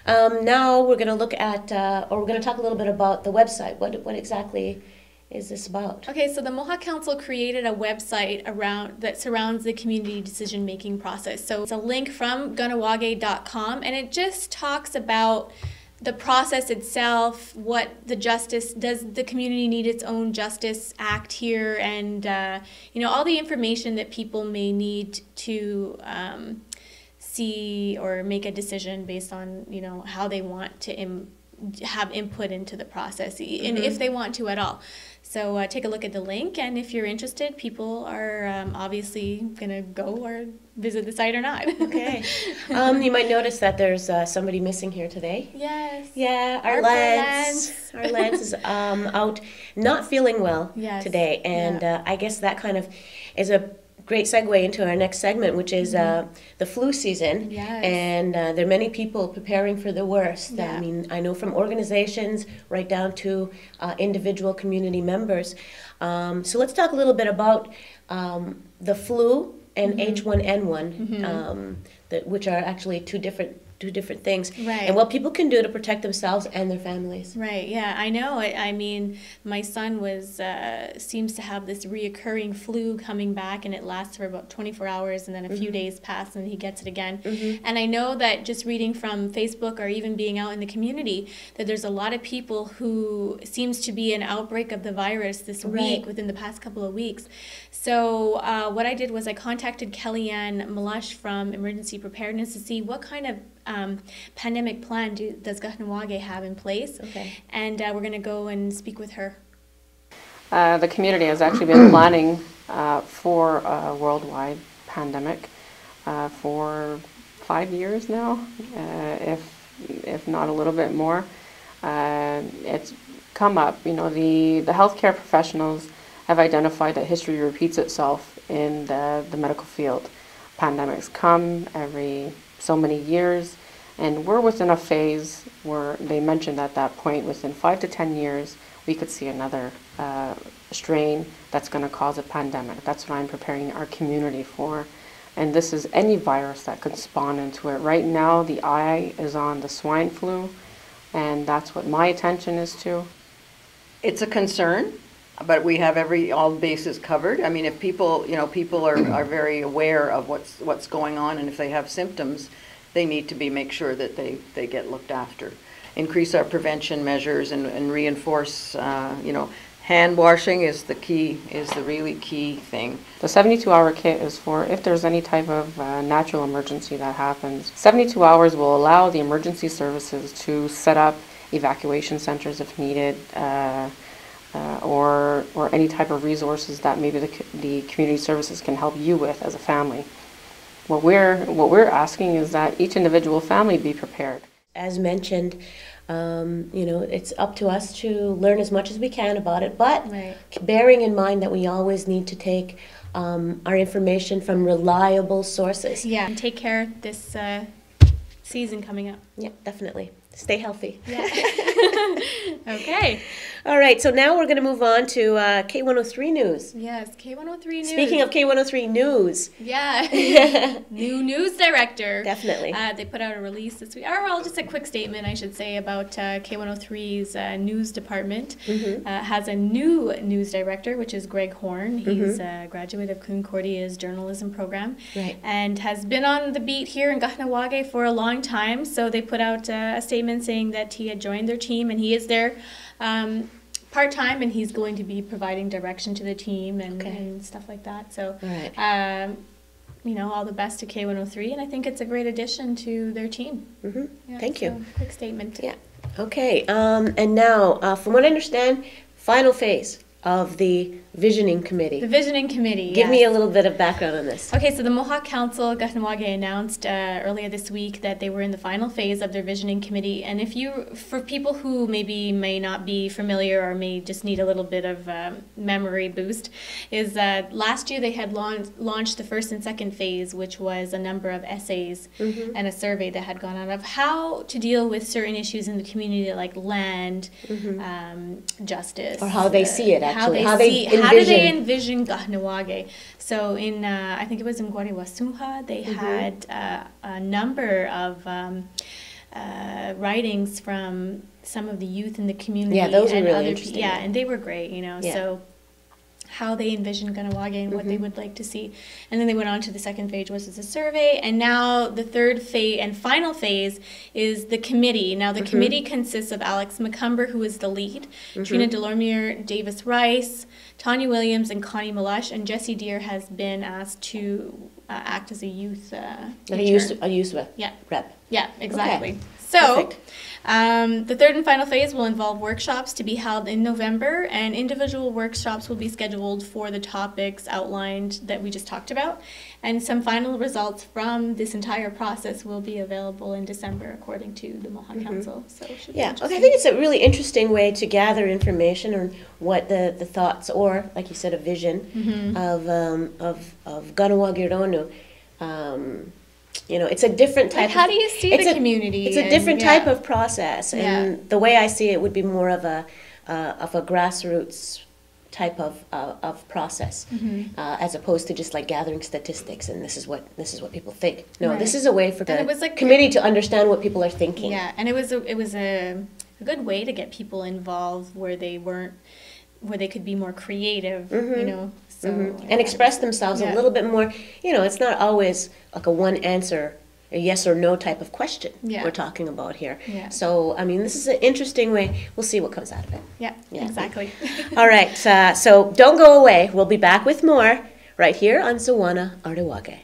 Now we're going to look at, or we're going to talk a little bit about the website. What exactly is this about? Okay, so the Mohawk Council created a website that surrounds the community decision-making process. So it's a link from Kahnawake.com, and it just talks about the process itself, what the justice, does the community need its own justice act here, and all the information that people may need to see or make a decision based on how they want to have input into the process, and if they want to at all. So take a look at the link, and if you're interested, people are obviously going to go or visit the site or not. Okay. You might notice that there's somebody missing here today. Yes. Yeah, our Lance. Our Lance is out not feeling well today, and I guess that kind of is a great segue into our next segment, which is the flu season. Yes. And there are many people preparing for the worst. Yeah. I mean, I know from organizations right down to individual community members. So let's talk a little bit about the flu and H1N1, which are actually two different things, right, and what people can do to protect themselves and their families. Right. Yeah, I know. I mean, my son seems to have this reoccurring flu coming back, and it lasts for about 24 hours, and then a few days pass, and he gets it again. And I know that just reading from Facebook or even being out in the community, that there's a lot of people who seems to be an outbreak of the virus this week, within the past couple of weeks. So what I did was I contacted Kellyanne Malush from Emergency Preparedness to see what kind of pandemic plan does Kahnawake have in place. Okay. And we're going to go and speak with her. The community has actually been planning for a worldwide pandemic for 5 years now, if not a little bit more. It's come up, the healthcare professionals have identified that history repeats itself in the medical field. Pandemics come every so many years, and we're within a phase where they mentioned at that point within 5 to 10 years we could see another strain that's going to cause a pandemic. That's what I'm preparing our community for, and this is any virus that could spawn into it. Right now the eye is on the swine flu, and that's what my attention is to. It's a concern, but we have all bases covered. I mean, if people are very aware of what's going on, and if they have symptoms, they need to make sure that they get looked after. Increase our prevention measures and reinforce, hand washing is the really key thing. The 72-hour kit is for if there's any type of natural emergency that happens. 72 hours will allow the emergency services to set up evacuation centers if needed, or any type of resources that maybe the community services can help you with as a family. What we're asking is that each individual family be prepared. As mentioned, it's up to us to learn as much as we can about it, but bearing in mind that we always need to take our information from reliable sources. Yeah, and take care this season coming up. Yeah, definitely. Stay healthy. Yeah. Okay. All right, so now we're going to move on to K103 News. Yes, K103 News. Speaking of K103 News. Yeah. New news director. Definitely. They put out a release this week. Or, well, just a quick statement, I should say, about K103's news department. Has a new news director, which is Greg Horn. He's a graduate of Concordia's journalism program. Right. And has been on the beat here in Kahnawake for a long time. So they put out a statement saying that he had joined their team, and he is there part-time, and he's going to be providing direction to the team and stuff like that. So, all the best to K103, and I think it's a great addition to their team. Yeah, Thank you. Quick statement. Yeah. Okay. And now, from what I understand, final phase of the Visioning Committee. The Visioning Committee, Give me a little bit of background on this. Okay, so the Mohawk Council, Kahnawake, announced earlier this week that they were in the final phase of their Visioning Committee. And for people who may not be familiar or may just need a little bit of memory boost, is that last year they had launched the first and second phase, which was a number of essays and a survey that had gone out of how to deal with certain issues in the community like land, justice. Or how they see it, actually. How do they envision Kahnawake? So in, I think it was in Aorihwa, they had a number of writings from some of the youth in the community. Yeah, those are and really other interesting. Yeah, and they were great, you know. Yeah. So how they envisioned Kahnawake and what they would like to see. And then they went on to the second phase, which is a survey. And now the third phase and final phase is the committee. Now the committee consists of Alex McCumber, who is the lead, Trina Delormier, Davis Rice, Tanya Williams, and Connie Malush. And Jessie Deer has been asked to act as a youth intern. A youth rep. Yeah, exactly. Okay. So, Perfect. the third and final phase will involve workshops to be held in November, and individual workshops will be scheduled for the topics outlined that we just talked about. And some final results from this entire process will be available in December, according to the Mohawk Council. So, it should be Yeah, interesting. okay, I think it's a really interesting way to gather information on what the thoughts, or like you said, a vision of Kahnawake Ronu. You know, it's a different type. Like, how do you see the community? It's a different type of process, and Yeah. the way I see it would be more of a grassroots type of process, as opposed to just like gathering statistics and this is what people think. No, Right. this is a way for And the it was like- committee to understand what people are thinking. Yeah, and it was a good way to get people involved where they could be more creative, you know. So And express themselves a Yeah. little bit more. You know, it's not always like a one answer, a yes or no type of question Yeah. we're talking about here. Yeah. So, I mean, this is an interesting way. We'll see what comes out of it. Yeah, Yeah. exactly. All right, so don't go away. We'll be back with more right here on Sawana Aorihwa.